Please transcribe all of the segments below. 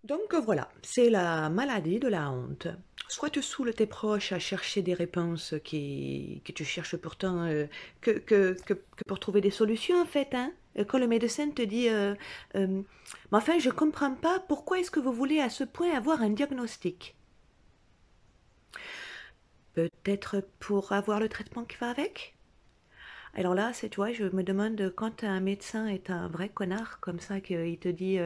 Donc voilà, c'est la maladie de la honte. Soit tu saoules tes proches à chercher des réponses que tu cherches pourtant que pour trouver des solutions en fait. Hein. Quand le médecin te dit mais enfin je comprends pas pourquoi est-ce que vous voulez à ce point avoir un diagnostic. Peut-être pour avoir le traitement qui va avec. Alors là, c'est, tu vois, je me demande quand un médecin est un vrai connard comme ça, qu'il te dit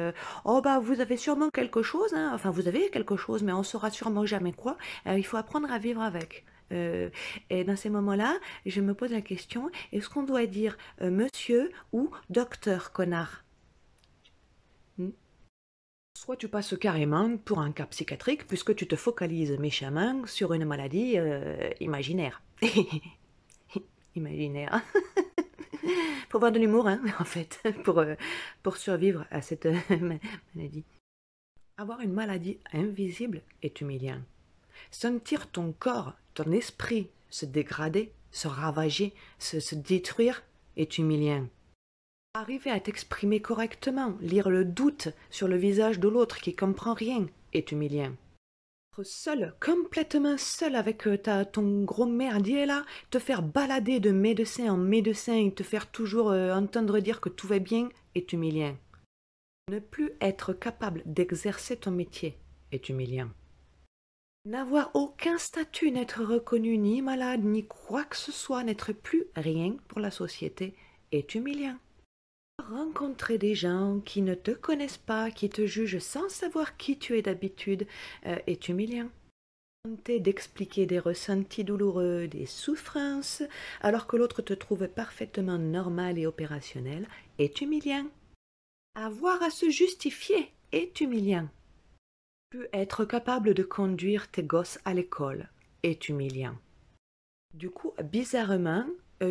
oh bah vous avez sûrement quelque chose, hein. Enfin vous avez quelque chose, mais on saura sûrement jamais quoi. Il faut apprendre à vivre avec. Euh, et dans ces moments-là, je me pose la question est-ce qu'on doit dire monsieur ou docteur connard? Hmm. Soit tu passes carrément pour un cas psychiatrique puisque tu te focalises méchamment sur une maladie imaginaire. Imaginaire. Faut avoir de l'humour, hein, en fait, pour survivre à cette maladie. Avoir une maladie invisible est humiliant. Sentir ton corps, ton esprit se dégrader, se ravager, se détruire est humiliant. Arriver à t'exprimer correctement, lire le doute sur le visage de l'autre qui comprend rien est humiliant. Être seul, complètement seul avec ton gros merdier là, te faire balader de médecin en médecin et te faire toujours entendre dire que tout va bien est humiliant. Ne plus être capable d'exercer ton métier est humiliant. N'avoir aucun statut, n'être reconnu ni malade, ni quoi que ce soit, n'être plus rien pour la société est humiliant. Rencontrer des gens qui ne te connaissent pas, qui te jugent sans savoir qui tu es d'habitude, est humiliant. Tenter d'expliquer des ressentis douloureux, des souffrances, alors que l'autre te trouve parfaitement normal et opérationnel, est humiliant. Avoir à se justifier est humiliant. Plus être capable de conduire tes gosses à l'école est humiliant. Du coup, bizarrement,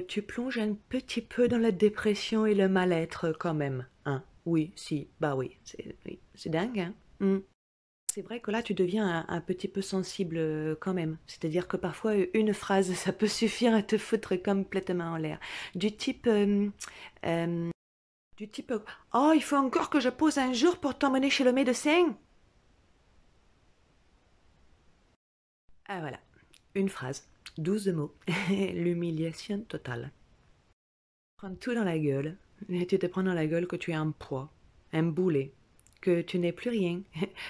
tu plonges un petit peu dans la dépression et le mal-être quand même. Hein? Oui, si, bah oui, c'est dingue, hein? Hmm. C'est vrai que là, tu deviens un petit peu sensible quand même. C'est-à-dire que parfois, une phrase, ça peut suffire à te foutre complètement en l'air. Du type, euh, du type, oh, il faut encore que je pose un jour pour t'emmener chez le médecin. Ah voilà, une phrase, 12 mots, l'humiliation totale. Prends tout dans la gueule, et tu te prends dans la gueule que tu es un poids, un boulet, que tu n'es plus rien,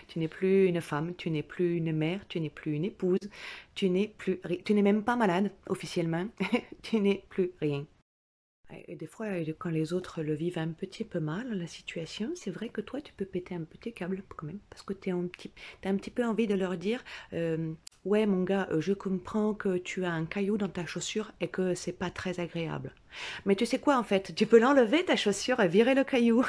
tu n'es plus une femme, tu n'es plus une mère, tu n'es plus une épouse, tu n'es même pas malade officiellement, tu n'es plus rien. Et des fois, quand les autres le vivent un petit peu mal, la situation, c'est vrai que toi, tu peux péter un petit câble quand même, parce que t'as un petit peu envie de leur dire, ouais, mon gars, je comprends que tu as un caillou dans ta chaussure et que c'est pas très agréable. Mais tu sais quoi, en fait, tu peux l'enlever, ta chaussure, et virer le caillou.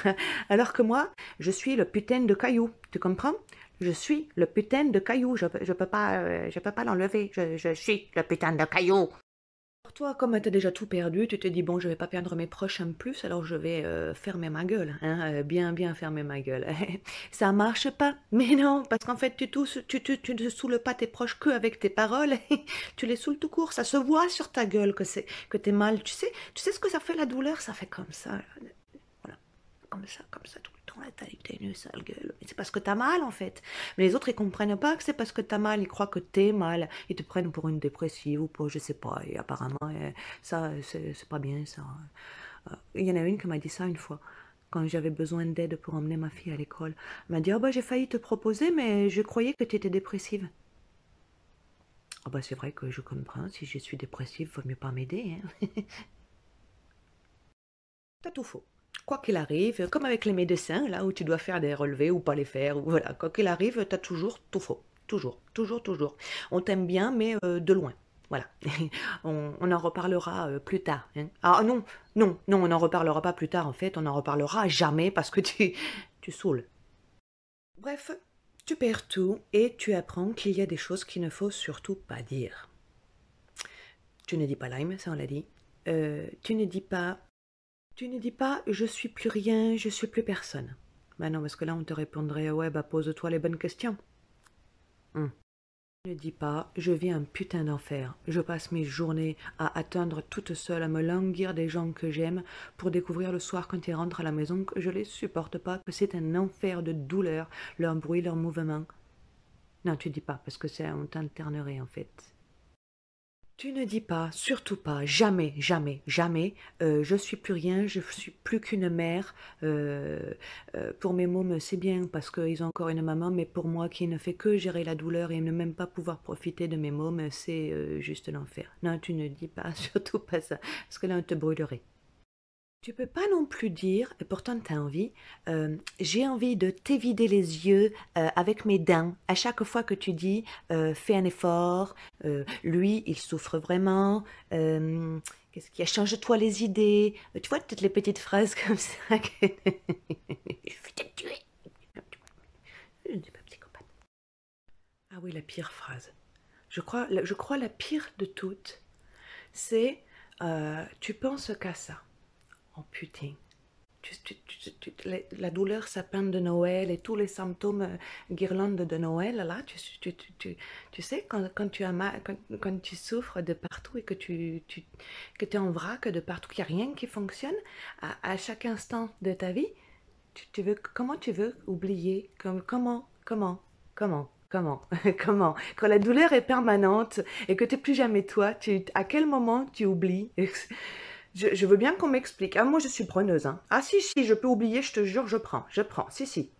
Alors que moi, je suis le putain de caillou. Tu comprends? Je suis le putain de caillou. Je peux pas l'enlever. Je suis le putain de caillou. Pour toi, comme tu as déjà tout perdu, tu te dis, bon, je vais pas perdre mes proches en plus, alors je vais fermer ma gueule, hein, bien fermer ma gueule. Ça marche pas, mais non, parce qu'en fait, tu ne saoules pas tes proches que avec tes paroles, tu les saoules tout court, ça se voit sur ta gueule que t'es mal, tu sais ce que ça fait la douleur, ça fait comme ça, là. Voilà, comme ça, tout le temps, là, t'as une sale gueule. Mais c'est parce que t'as mal, en fait. Mais les autres, ils comprennent pas que c'est parce que t'as mal. Ils croient que t'es mal. Ils te prennent pour une dépressive ou pour, je sais pas. Et apparemment, ça, c'est pas bien, ça. Il y en a une qui m'a dit ça une fois. Quand j'avais besoin d'aide pour emmener ma fille à l'école. Elle m'a dit, ah bah, j'ai failli te proposer, mais je croyais que tu étais dépressive. Ah bah, c'est vrai que je comprends. Si je suis dépressive, vaut mieux pas m'aider, hein. T'as tout faux. Quoi qu'il arrive, comme avec les médecins, là où tu dois faire des relevés ou pas les faire, ou voilà, quoi qu'il arrive, t'as toujours tout faux. Toujours, toujours, toujours. On t'aime bien, mais de loin. Voilà. On en reparlera plus tard, hein. Ah non, on n'en reparlera pas plus tard, en fait, on n'en reparlera jamais parce que tu saoules. Bref, tu perds tout et tu apprends qu'il y a des choses qu'il ne faut surtout pas dire. Tu ne dis pas Lime, ça on l'a dit. Tu ne dis pas je suis plus rien, je suis plus personne. Ben non, parce que là on te répondrait ouais bah pose-toi les bonnes questions. Hmm. Ne dis pas, je vis un putain d'enfer. Je passe mes journées à atteindre toute seule, à me languir des gens que j'aime pour découvrir le soir quand ils rentrent à la maison que je les supporte pas, que c'est un enfer de douleur, leur bruit, leur mouvement. Non, tu dis pas, parce que c'est on t'internerait en fait. Tu ne dis pas, surtout pas, jamais, jamais, jamais, je suis plus rien, je suis plus qu'une mère. Pour mes mômes, c'est bien parce qu'ils ont encore une maman, mais pour moi qui ne fais que gérer la douleur et ne même pas pouvoir profiter de mes mômes, c'est juste l'enfer. Non, tu ne dis pas, surtout pas ça, parce que là, on te brûlerait. Tu peux pas non plus dire, et pourtant tu as envie, j'ai envie de t'évider les yeux avec mes dents. À chaque fois que tu dis, fais un effort, lui, il souffre vraiment, qu'est-ce qui a change-toi les idées. Tu vois, toutes les petites phrases comme ça. Je vais te tuer. Je ne suis pas psychopathe. Ah oui, la pire phrase. Je crois la pire de toutes, c'est tu penses qu'à ça. Oh putain. La douleur sapin de Noël et tous les symptômes guirlandes de Noël, là, tu sais, quand tu as mal, quand tu souffres de partout et que tu es en vrac de partout, qu'il n'y a rien qui fonctionne, à chaque instant de ta vie, comment tu veux oublier? Comment, comment? Quand la douleur est permanente et que tu n'es plus jamais toi, à quel moment tu oublies? Je veux bien qu'on m'explique. Ah, moi, je suis preneuse, hein. Ah, si, si, je peux oublier, je te jure, je prends. Si, si.